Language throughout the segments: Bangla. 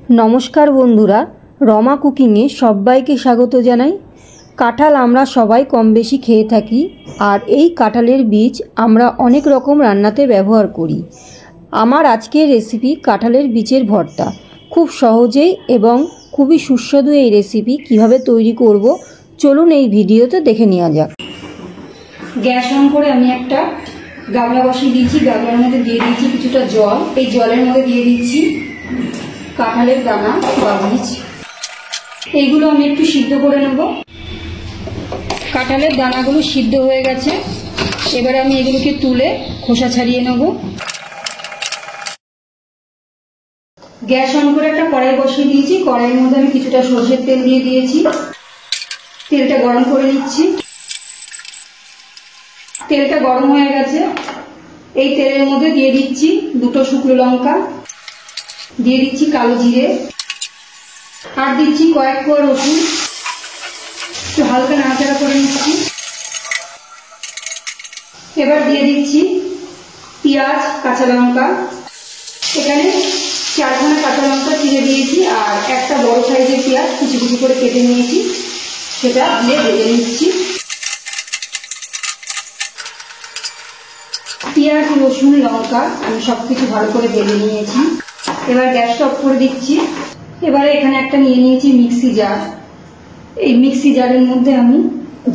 নমস্কার বন্ধুরা, রমা কুকিংয়ে সবাইকে স্বাগত জানাই। কাঁঠাল আমরা সবাই কম বেশি খেয়ে থাকি, আর এই কাঁঠালের বীজ আমরা অনেক রকম রান্নাতে ব্যবহার করি। আমার আজকের রেসিপি কাঁঠালের বীজের ভর্তা। খুব সহজেই এবং খুবই সুস্বাদু এই রেসিপি কিভাবে তৈরি করব চলুন এই ভিডিওতে দেখে নেওয়া যাক। গ্যাস অন করে আমি একটা গামলা বসিয়ে দিয়েছি। গামলার মধ্যে দিয়ে দিয়েছি কিছুটা জল। এই জলের মধ্যে দিয়ে দিচ্ছি কাঁঠালের দানা বা বীজ। এইগুলো আমি একটু সিদ্ধ করে নেব। কাঁঠালের দানাগুলো সিদ্ধ হয়ে গেছে, এবারে আমি এগুলোকে তুলে খোসা ছাড়িয়ে নেব। গ্যাস অন করে একটা কড়াই বসিয়ে দিয়েছি। কড়াইয়ের মধ্যে আমি কিছুটা সরষের তেল দিয়ে দিয়েছি। তেলটা গরম করে নিচ্ছি। তেলটা গরম হয়ে গেছে। এই তেলের মধ্যে দিয়ে দিচ্ছি দুটো শুকনো লঙ্কা, দিয়ে দিচ্ছি কালো জিরে, আর দিচ্ছি কয়েক কোয়া রসুন। একটু হালকা নাড়াচাড়া করে নিচ্ছি। এবার দিয়ে দিচ্ছি পেঁয়াজ, কাঁচা লঙ্কা। এখানে 4খানা কাঁচা লঙ্কা চিড়ে দিয়েছি, আর একটা বড় সাইজের পেঁয়াজ কুচি কুচি করে কেটে নিয়েছি, সেটা দিয়ে ভেজে নিচ্ছি। পেঁয়াজ, রসুন, লঙ্কা আমি সবকিছু ভালো করে ভেজে নিয়েছি। এবার গ্যাসটা অফ করে দিচ্ছি। এবারে এখানে একটা নিয়ে নিয়েছি মিক্সি জার। এই মিক্সি জারের মধ্যে আমি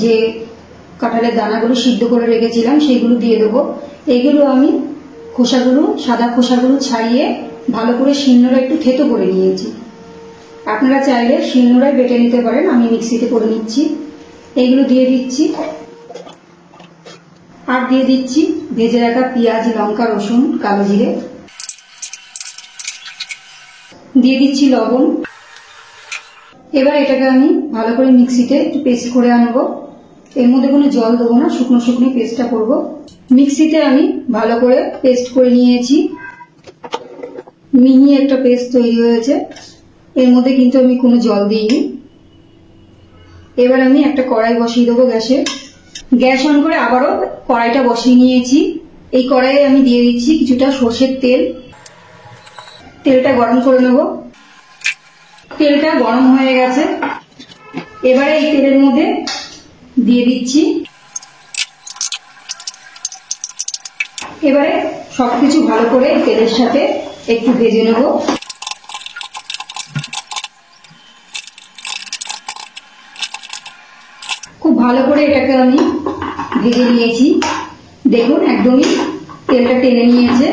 যে কাঁঠালের দানাগুলো সিদ্ধ করে রেখেছিলাম সেইগুলো দিয়ে দেবো। এইগুলো আমি খোসাগুলো, সাদা খোসাগুলো ছাড়িয়ে ভালো করে শিলনোড়ায় একটু থেতো করে নিয়েছি। আপনারা চাইলে শিলনোড়ায় বেটে নিতে পারেন, আমি মিক্সিতে করে নিচ্ছি। এইগুলো দিয়ে দিচ্ছি, আর দিয়ে দিচ্ছি ভেজে রাখা পেঁয়াজ, লঙ্কা, রসুন, কালো জিরে, দিয়ে দিচ্ছি লবণ। এবার এটাকে আমি ভালো করে মিক্সিতে একটু পেস্ট করে আনবো। এর মধ্যে কোনো জল দেবো না, শুকনো শুকনো পেস্টটা করবো। মিক্সিতে আমি ভালো করে পেস্ট করে নিয়েছি। মিহি একটা পেস্ট তৈরি হয়েছে। এর মধ্যে কিন্তু আমি কোনো জল দিইনি। এবার আমি একটা কড়াই বসিয়ে দেবো গ্যাসে। গ্যাস অন করে আবারও কড়াইটা বসিয়ে নিয়েছি। এই কড়াইয়ে আমি দিয়ে দিচ্ছি কিছুটা সর্ষের তেল। তেলটা গরম করে নেব। তেলটা গরম হয়ে গেছে। এবারে এই তেলের মধ্যে দিয়ে দিচ্ছি। এবারে সবকিছু ভালো করে তেলের সাথে একটু ভেজে নেব। খুব ভালো করে এটাকে আমি ভেজে নিয়েছি। দেখুন একদমই তেলটা টেনে নিয়েছে।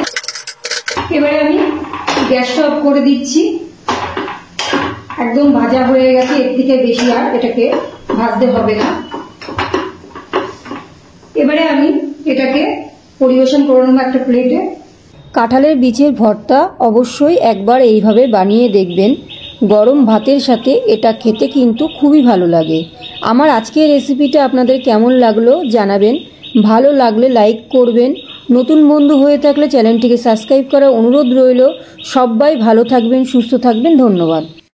এবারে আমি গ্যাসটা অফ করে দিচ্ছি। একদম ভাজা হয়ে গেছে, এর থেকে বেশি আর এটাকে ভাজতে হবে না। এবারে আমি এটাকে পরিবেশন করে নেবো একটা প্লেটে। কাঁঠালের বীজের ভর্তা অবশ্যই একবার এইভাবে বানিয়ে দেখবেন। গরম ভাতের সাথে এটা খেতে কিন্তু খুবই ভালো লাগে। আমার আজকের রেসিপিটা আপনাদের কেমন লাগলো জানাবেন। ভালো লাগলে লাইক করবেন। নতুন বন্ধু হয়ে থাকলে চ্যানেলটিকে সাবস্ক্রাইব করার অনুরোধ রইল। সবাই ভালো থাকবেন, সুস্থ থাকবেন। ধন্যবাদ।